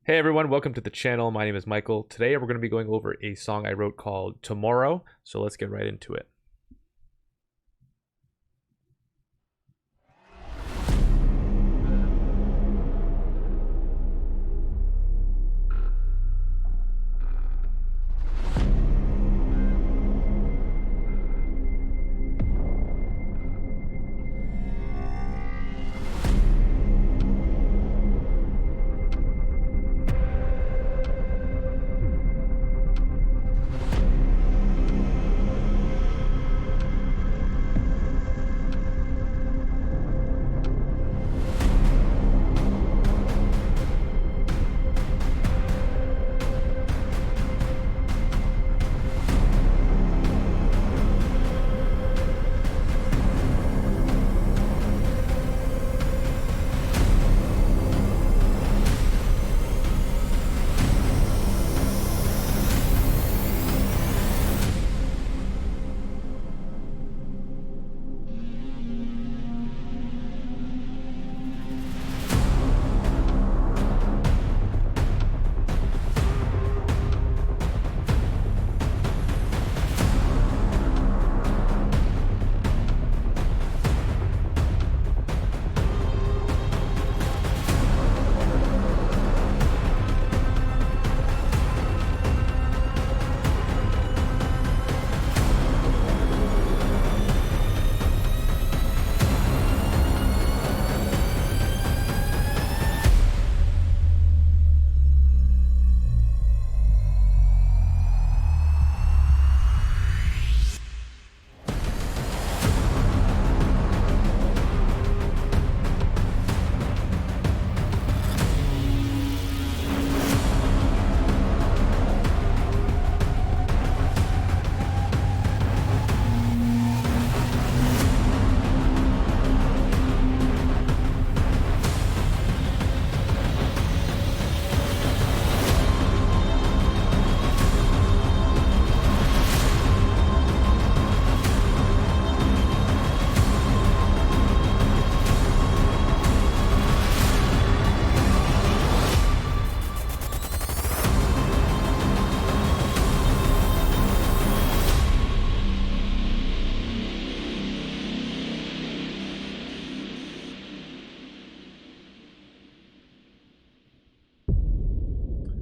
Hey everyone, welcome to the channel. My name is Michael. Today we're going to be going over a song I wrote called Tomorrow, so let's get right into it.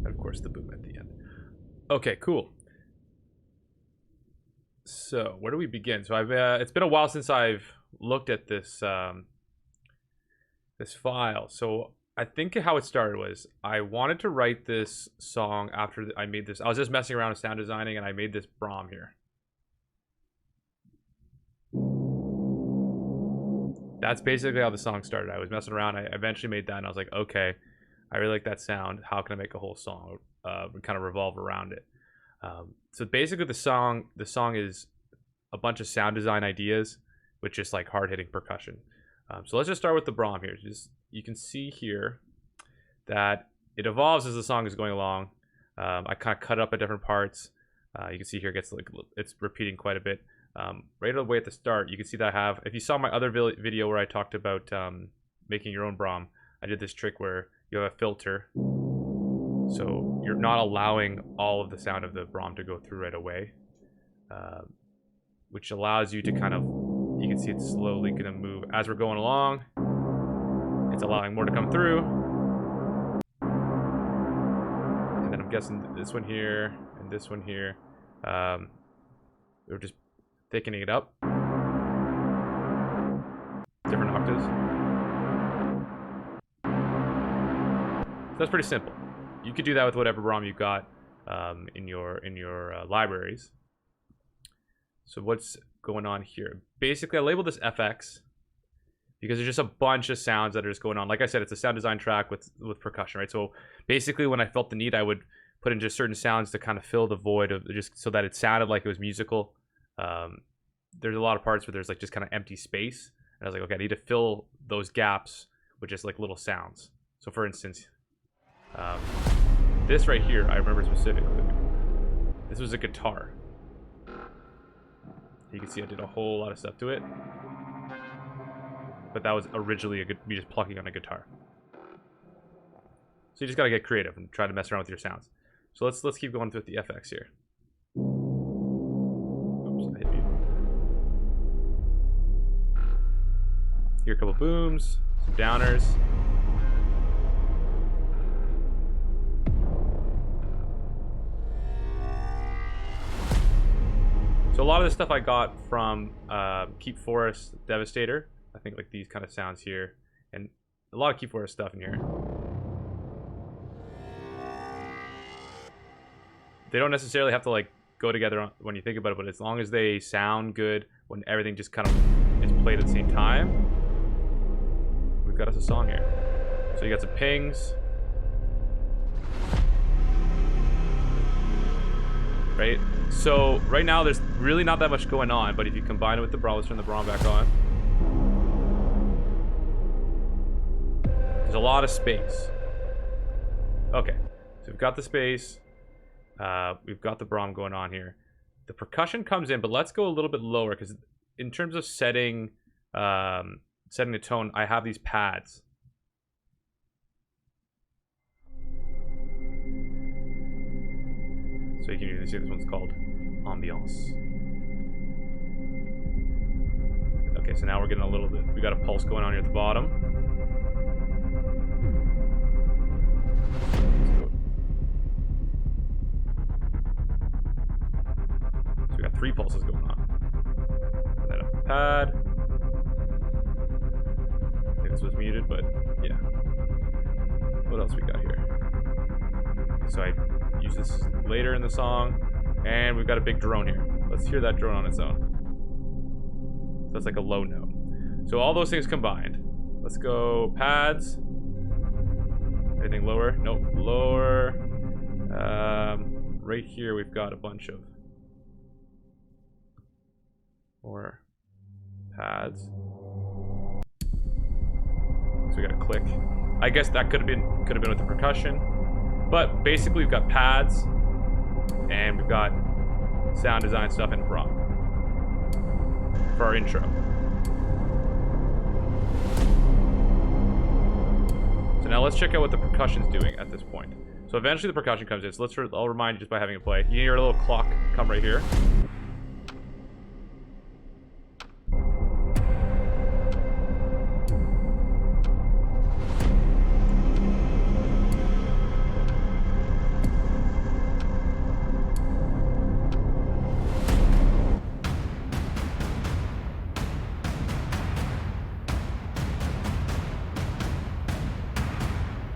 And of course, the boom at the end. Okay, cool. So, where do we begin? So, it's been a while since I've looked at this file. So, I think how it started was I wanted to write this song after I made this. I was just messing around with sound designing and I made this Brahm here. That's basically how the song started. I was messing around. I eventually made that and I was like, okay, I really like that sound. How can I make a whole song kind of revolve around it? So basically, the song is a bunch of sound design ideas with just like hard hitting percussion. So let's just start with the Brahm here. Just you can see here that it evolves as the song is going along. I kind of cut it up at different parts. You can see here it gets like it's repeating quite a bit. Right away at the start, you can see that I have. If you saw my other video where I talked about making your own Brahm, I did this trick where you have a filter, so you're not allowing all of the sound of the Brahm to go through right away, which allows you to kind of, you can see it's slowly going to move as we're going along. It's allowing more to come through. And then I'm guessing this one here and this one here, we're just thickening it up. Different octaves. So that's pretty simple. You could do that with whatever Brahm you've got in your libraries. So what's going on here? Basically, I labeled this FX because there's just a bunch of sounds that are just going on. Like I said, it's a sound design track with percussion, right? So basically, when I felt the need, I would put in just certain sounds to kind of fill the void of just so that it sounded like it was musical. There's a lot of parts where there's like just kind of empty space, and I was like, okay, I need to fill those gaps with just like little sounds. So for instance, this right here, I remember specifically. This was a guitar. You can see I did a whole lot of stuff to it. But that was originally me just plucking on a guitar. you just gotta get creative and try to mess around with your sounds. So let's keep going with the FX here. Oops, I hit mute. Hear a couple booms, some downers. So a lot of this stuff I got from Keep Forest, Devastator. I think like these kind of sounds here, and a lot of Keep Forest stuff in here. They don't necessarily have to like go together when you think about it, but as long as they sound good when everything just kind of is played at the same time, we've got us a song here. So you got some pings, right? So right now there's really not that much going on, but if you combine it with the Brahm, let's turn the Brahm back on. There's a lot of space. Okay, so we've got the space. We've got the Brahm going on here. The percussion comes in, but let's go a little bit lower because in terms of setting the tone, I have these pads. So you can usually see this one's called Ambiance. Okay, so now we're getting a little bit, we got a pulse going on here at the bottom. So we got 3 pulses going on. And then a pad. I think this was muted, but yeah. What else we got here? So I use this later in the song, and we've got a big drone here. Let's hear that drone on its own. So that's like a low note. So all those things combined. Let's go pads. Anything lower? Nope, lower. Right here we've got a bunch of more pads. So we got a click. I guess that could have been with the percussion. But basically we've got pads and we've got sound design stuff in Brahm for our intro. So now let's check out what the percussion's doing at this point. So eventually the percussion comes in. So I'll remind you just by having it play. You hear a little clock come right here.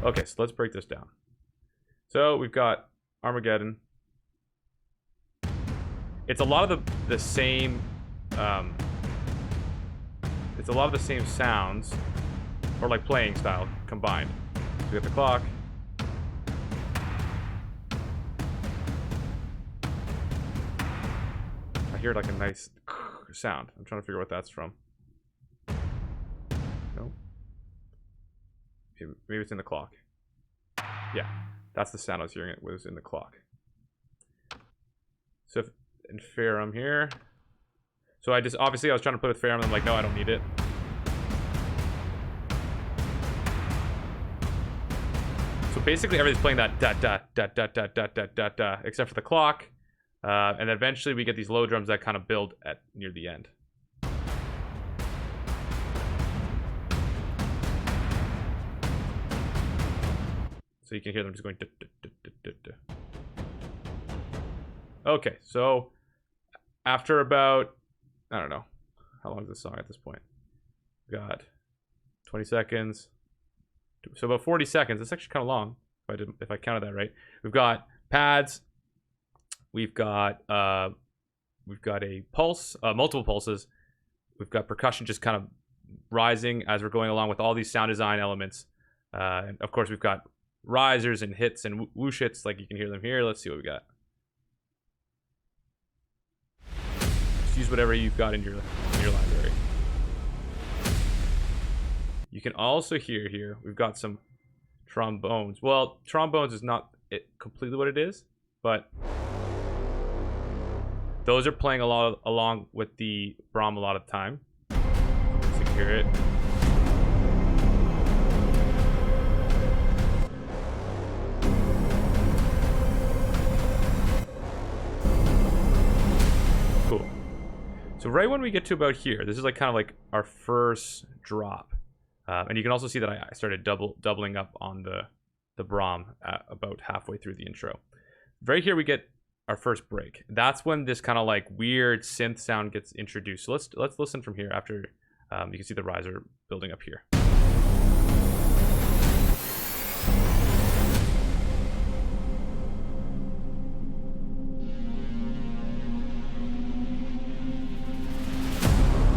Okay, so let's break this down. So we've got Armageddon. It's a lot of the same. It's a lot of the same sounds, or like playing style combined. So we got the clock. I hear like a nice sound. I'm trying to figure out what that's from. No. Maybe it's in the clock. Yeah, that's the sound I was hearing. It was in the clock. So if, in Ferrum here. So I was trying to play with Ferrum and I'm like, no, I don't need it. So basically everything's playing that da da da da da da da da da except for the clock. And then eventually we get these low drums that kind of build at near the end. So you can hear them just going duh, duh, duh, duh, duh, duh. Okay, so after about, I don't know, how long is this song at this point? We got 20 seconds. So about 40 seconds. That's actually kind of long if I counted that right. We've got pads. We've got a pulse, multiple pulses. We've got percussion just kind of rising as we're going along with all these sound design elements. And of course we've got risers and hits and whoosh hits, like you can hear them here. Let's see what we got. Just use whatever you've got in your library. You can also hear here, we've got some trombones. Well, trombones is not completely what it is, but those are playing along with the Brahm a lot of time. So you can hear it. So right when we get to about here, this is like kind of like our first drop. And you can also see that I started doubling up on the Brahm at about halfway through the intro. Right here we get our first break. That's when this kind of like weird synth sound gets introduced. So let's listen from here after you can see the riser building up here.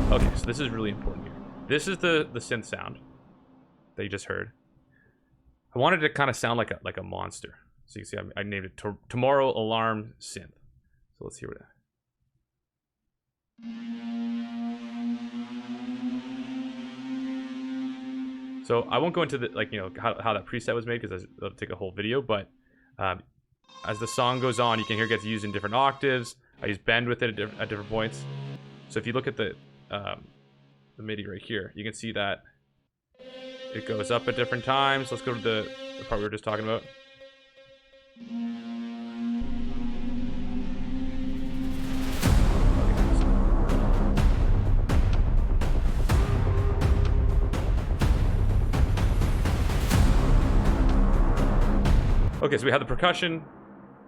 Okay, so this is really important here. This is the synth sound that you just heard. I wanted it to kind of sound like a monster. So you can see I named it Tomorrow Alarm Synth. So let's hear what. So I won't go into the how that preset was made because that'll take a whole video. But as the song goes on, you can hear it gets used in different octaves. I use bend with it at different points. So if you look at the MIDI right here, you can see that it goes up at different times. Let's go to the part we were just talking about. Okay, so we have the percussion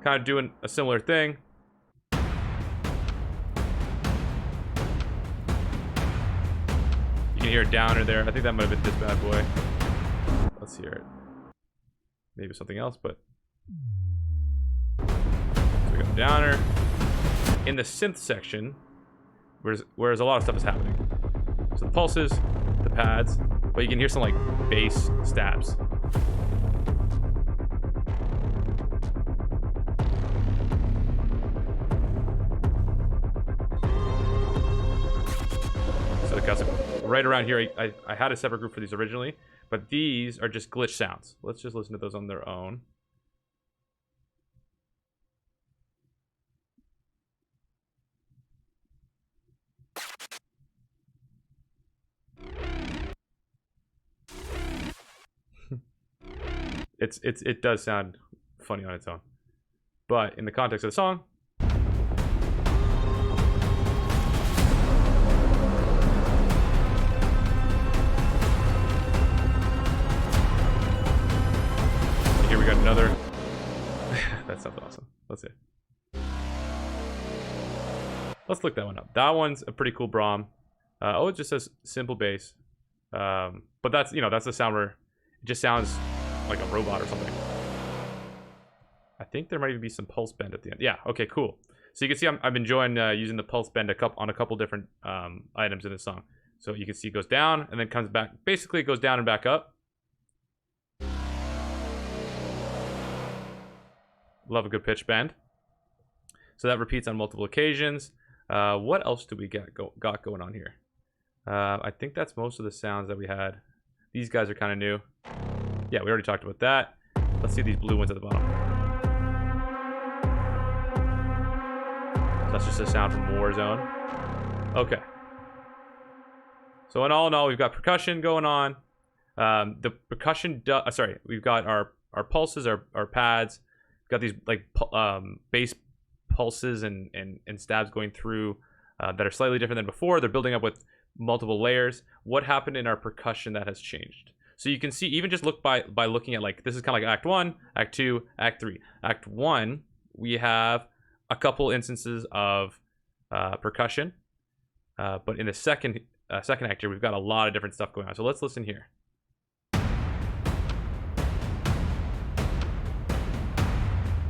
kind of doing a similar thing. You can hear a downer there. I think that might have been this bad boy. Let's hear it. Maybe something else, but so we got a downer in the synth section, whereas a lot of stuff is happening. So the pulses, the pads, but you can hear some like bass stabs. So it got some, right around here. I had a separate group for these originally, but these are just glitch sounds. Let's just listen to those on their own. It does sound funny on its own, but in the context of the song, here we got another. That sounds awesome. Let's see. Let's look that one up. That one's a pretty cool Brahm. Oh, it just says simple bass, but that's that's the sound where it just sounds like a robot or something. I think there might even be some pulse bend at the end. Yeah, okay, cool. So you can see I'm enjoying using the pulse bend on a couple different items in this song. So you can see it goes down and then comes back. Basically, it goes down and back up. Love a good pitch bend. So that repeats on multiple occasions. What else do we got going on here? I think that's most of the sounds that we had. These guys are kind of new. Yeah, we already talked about that. Let's see these blue ones at the bottom. So that's just a sound from Warzone. Okay. So in all, we've got percussion going on. The percussion, we've got our pulses, our pads. We've got these like bass pulses and stabs going through that are slightly different than before. They're building up with multiple layers. What happened in our percussion that has changed? So you can see, even just look by looking at, like, this is kind of like Act 1, Act 2, Act 3. Act 1, we have a couple instances of percussion, but in the second act here, we've got a lot of different stuff going on. So let's listen here.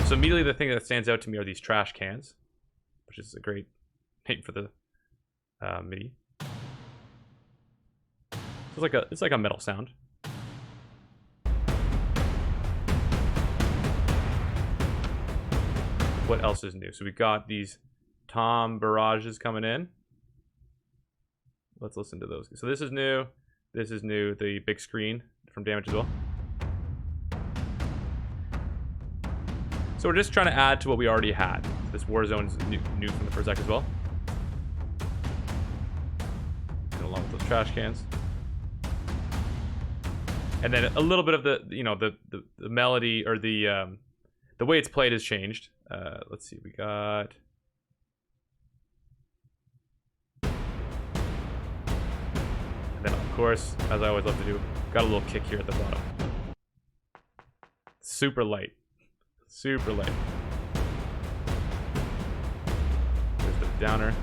So immediately the thing that stands out to me are these trash cans, which is a great name for the MIDI. It's like a metal sound. What else is new? So we got these tom barrages coming in. Let's listen to those. So this is new. This is new. The big screen from Damage as well. So we're just trying to add to what we already had. This Warzone's new from the first act as well. And along with those trash cans. And then a little bit of the melody, or the way it's played has changed. Let's see, we got. And then, of course, as I always love to do, got a little kick here at the bottom. Super light. Super light. There's the downer.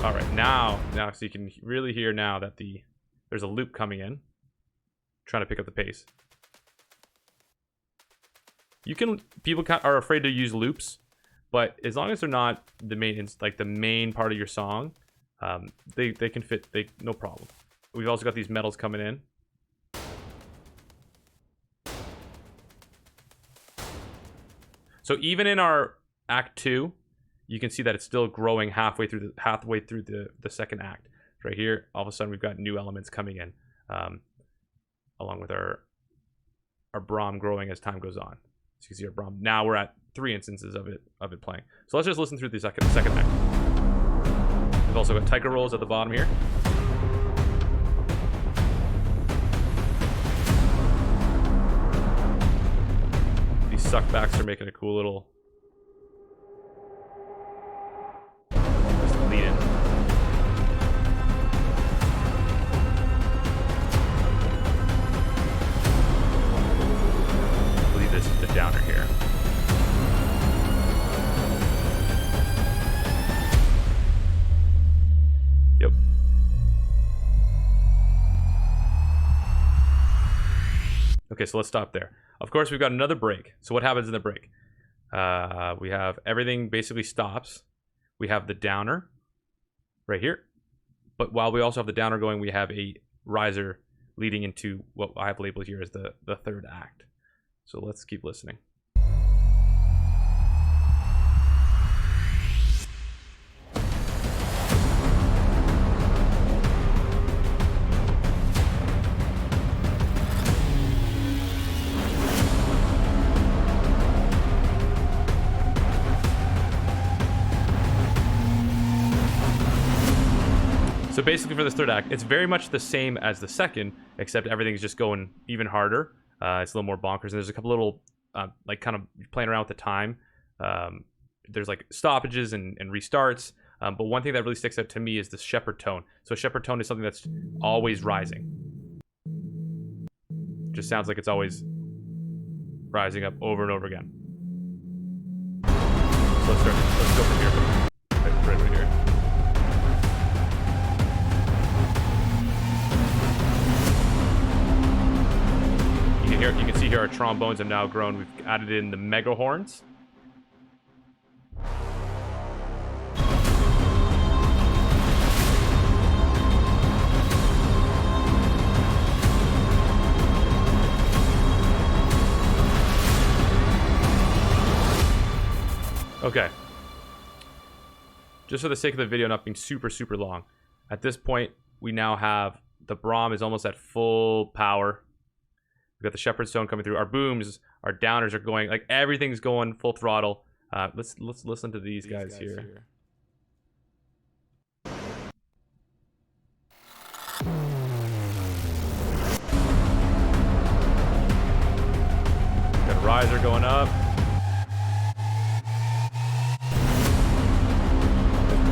All right, now so you can really hear now that there's a loop coming in, trying to pick up the pace. People are afraid to use loops, but as long as they're not the main part of your song, they can fit. No problem. We've also got these metals coming in. So even in our Act 2, you can see that it's still growing halfway through the second act. Right here, all of a sudden we've got new elements coming in, along with our Brahm growing as time goes on. So you can see our Brahm. Now we're at 3 instances of it playing. So let's just listen through the second act. We've also got Tiger rolls at the bottom here. These suckbacks are making a cool little lead in. I believe this is the downer here. Yep. Okay, so let's stop there. Of course, we've got another break. So what happens in the break? We have everything basically stops. We have the downer right here. But while we also have the downer going, we have a riser leading into what I have labeled here as the third act. So let's keep listening. So basically for this third act, it's very much the same as the second, except everything's just going even harder. It's a little more bonkers. And there's a couple little, like kind of playing around with the time. There's like stoppages and restarts. But one thing that really sticks out to me is the shepherd tone. So shepherd tone is something that's always rising. Just sounds like it's always rising up over and over again. So let's go from here. Right here. You can see here our trombones have now grown. We've added in the mega horns. Okay. Just for the sake of the video not being super long, at this point we now have the Brahm is almost at full power. We've got the shepherd's tone coming through. Our booms, our downers are going, like everything's going full throttle. Let's listen to these guys here. Got a riser going up.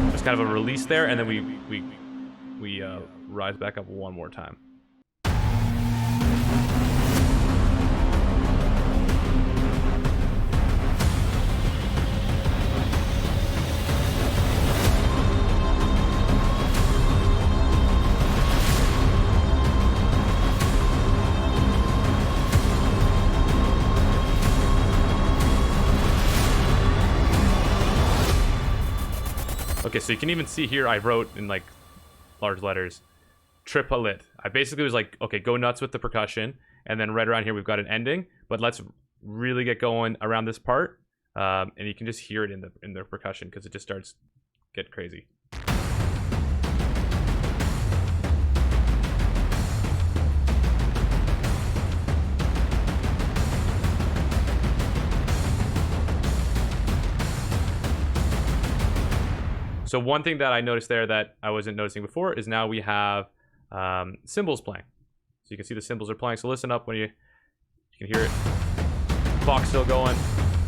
There's kind of a release there, and then we rise back up one more time. Okay, so you can even see here I wrote in like large letters, triplet. I basically was like, okay, go nuts with the percussion. And then right around here, we've got an ending, but let's really get going around this part. And you can just hear it in the percussion because it just starts getting crazy. So one thing that I noticed there that I wasn't noticing before is now we have cymbals playing. So you can see the cymbals are playing. So listen up when you can hear it. Clock's still going.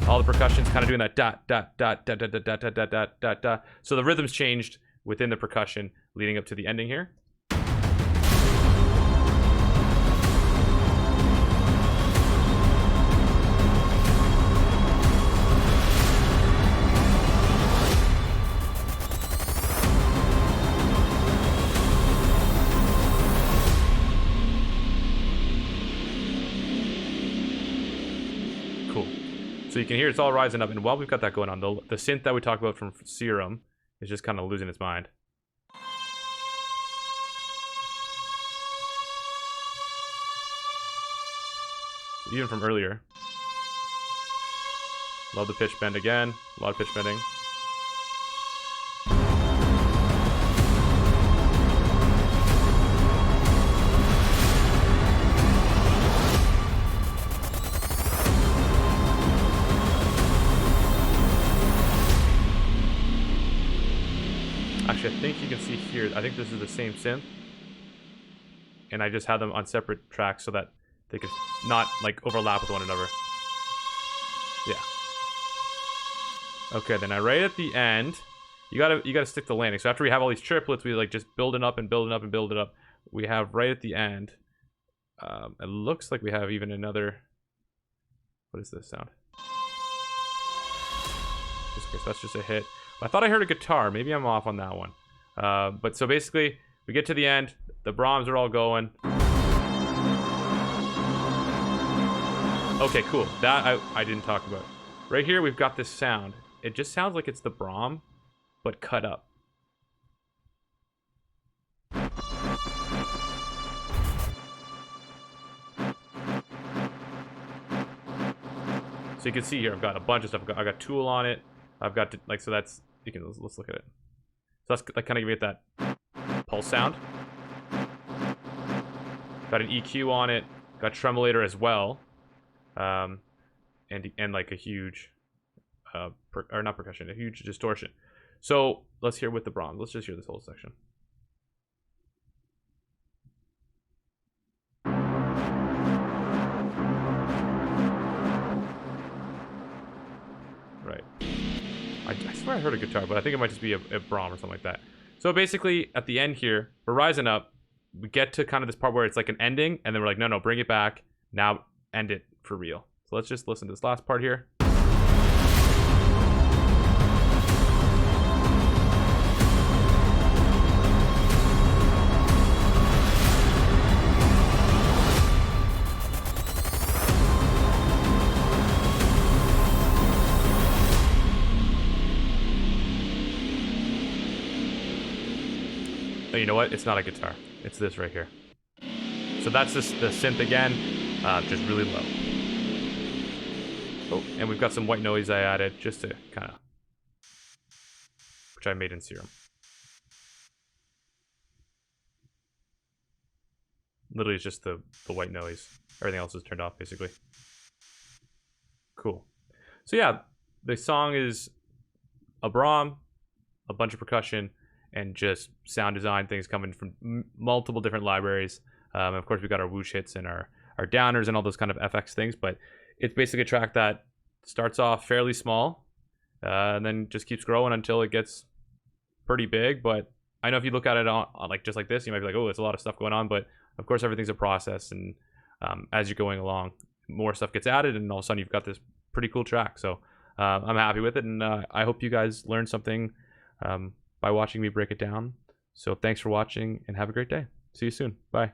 All the percussion's kind of doing that dot dot dot dot dot dot dot dot dot dot dot. So the rhythm's changed within the percussion leading up to the ending here. Cool. So you can hear it's all rising up, and while we've got that going on, the synth that we talked about from Serum is just kind of losing its mind. Even from earlier. Love the pitch bend again. A lot of pitch bending. Actually, I think you can see here, I think this is the same synth. And I just had them on separate tracks so that they could not like overlap with one another. Yeah. Okay, then right at the end, you gotta stick the landing. So after we have all these triplets, we like just building up and building up and building up. We have right at the end, it looks like we have even another. What is this sound? Okay, so that's just a hit. I thought I heard a guitar. Maybe I'm off on that one. But so basically, we get to the end. The Brahms are all going. Okay, cool. That I didn't talk about. Right here, we've got this sound. It just sounds like it's the Brahm, but cut up. So you can see here, I've got a bunch of stuff. I got Tool on it. I've got like, so that's, you can, let's look at it. So that's like kind of give it that pulse sound. Got an EQ on it. Got tremolator as well. And like a huge, or not percussion, a huge distortion. So let's hear with the Brahm. Let's just hear this whole section. Right. I swear I heard a guitar, but I think it might just be a Brahm or something like that. So basically, at the end here, we're rising up. We get to kind of this part where it's like an ending, and then we're like, no, bring it back. Now end it for real. So let's just listen to this last part here. Oh, you know what? It's not a guitar. It's this right here. So that's the synth again, just really low. Oh, and we've got some white noise I added just to kind of, which I made in Serum. Literally, it's just the white noise. Everything else is turned off, basically. Cool. So yeah, the song is a Brahm, a bunch of percussion, and just sound design things coming from multiple different libraries. Of course, we got our whoosh hits and our downers and all those kind of FX things, but it's basically a track that starts off fairly small and then just keeps growing until it gets pretty big. But I know if you look at it on like just like this, you might be like, oh, it's a lot of stuff going on. But of course, everything's a process, and as you're going along, more stuff gets added, and all of a sudden you've got this pretty cool track. So I'm happy with it, and I hope you guys learned something by watching me break it down. So thanks for watching, and have a great day. See you soon. Bye.